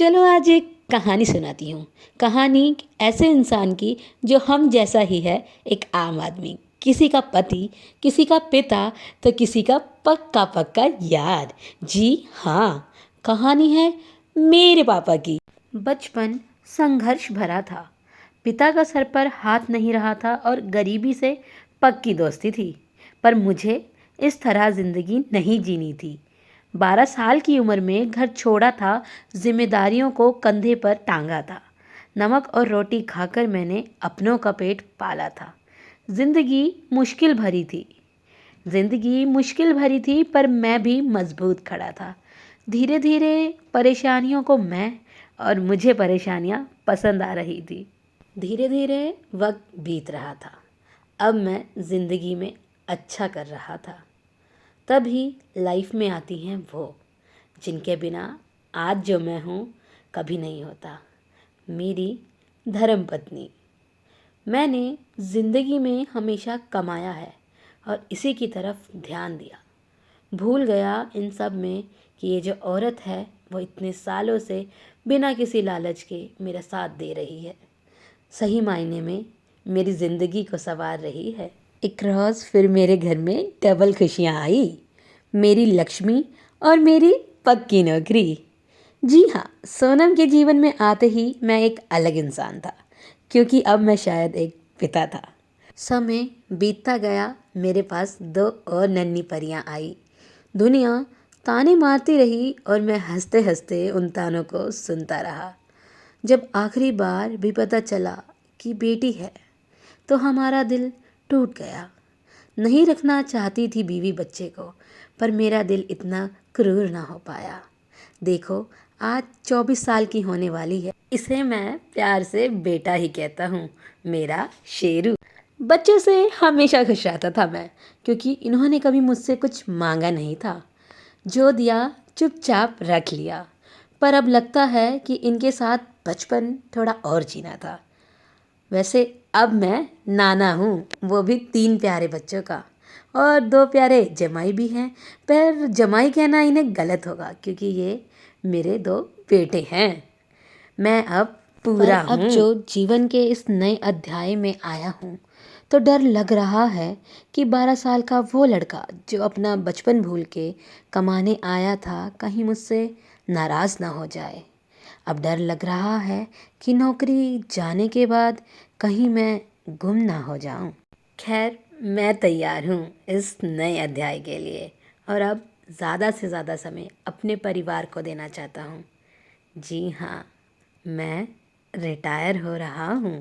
चलो आज एक कहानी सुनाती हूँ। कहानी ऐसे इंसान की जो हम जैसा ही है, एक आम आदमी। किसी का पति, किसी का पिता, तो किसी का पक्का पक्का यार। जी हाँ, कहानी है मेरे पापा की। बचपन संघर्ष भरा था। पिता का सर पर हाथ नहीं रहा था और गरीबी से पक्की दोस्ती थी। पर मुझे इस तरह जिंदगी नहीं जीनी थी। 12 साल की उम्र में घर छोड़ा था, जिम्मेदारियों को कंधे पर टांगा था। नमक और रोटी खाकर मैंने अपनों का पेट पाला था। जिंदगी मुश्किल भरी थी। जिंदगी मुश्किल भरी थी, पर मैं भी मजबूत खड़ा था। धीरे धीरे परेशानियों को मैं और मुझे परेशानियां पसंद आ रही थी। धीरे धीरे वक्त बीत रहा था। अब मैं जिंदगी में अच्छा कर रहा था। तभी लाइफ में आती हैं वो जिनके बिना आज जो मैं हूँ कभी नहीं होता। मेरी धर्मपत्नी। मैंने ज़िंदगी में हमेशा कमाया है और इसी की तरफ ध्यान दिया। भूल गया इन सब में कि ये जो औरत है वो इतने सालों से बिना किसी लालच के मेरा साथ दे रही है। सही मायने में मेरी ज़िंदगी को संवार रही है। एक रोज़ फिर मेरे घर में डबल खुशियाँ आई। मेरी लक्ष्मी और मेरी पक्की नौकरी। जी हाँ, सोनम के जीवन में आते ही मैं एक अलग इंसान था, क्योंकि अब मैं शायद एक पिता था। समय बीतता गया, मेरे पास 2 और नन्ही परियां आई। दुनिया ताने मारती रही और मैं हंसते हंसते उन तानों को सुनता रहा। जब आखिरी बार भी पता चला कि बेटी है, तो हमारा दिल टूट गया। नहीं रखना चाहती थी बीवी बच्चे को, पर मेरा दिल इतना क्रूर ना हो पाया। देखो, आज 24 साल की होने वाली है। इसे मैं प्यार से बेटा ही कहता हूँ, मेरा शेरू। बच्चों से हमेशा खुश रहता था मैं, क्योंकि इन्होंने कभी मुझसे कुछ मांगा नहीं था। जो दिया चुपचाप रख लिया। पर अब लगता है कि इनके साथ बचपन थोड़ा और जीना था। वैसे अब मैं नाना हूँ, वो भी 3 प्यारे बच्चों का, और 2 प्यारे जमाई भी हैं। पर जमाई कहना इन्हें गलत होगा, क्योंकि ये मेरे 2 बेटे हैं। मैं अब पूरा हूँ। अब जो जीवन के इस नए अध्याय में आया हूँ, तो डर लग रहा है कि 12 साल का वो लड़का जो अपना बचपन भूल के कमाने आया था, कहीं मुझसे नाराज़ ना हो जाए। अब डर लग रहा है कि नौकरी जाने के बाद कहीं मैं गुम ना हो जाऊं। खैर, मैं तैयार हूँ इस नए अध्याय के लिए, और अब ज़्यादा से ज़्यादा समय अपने परिवार को देना चाहता हूँ। जी हाँ, मैं रिटायर हो रहा हूँ।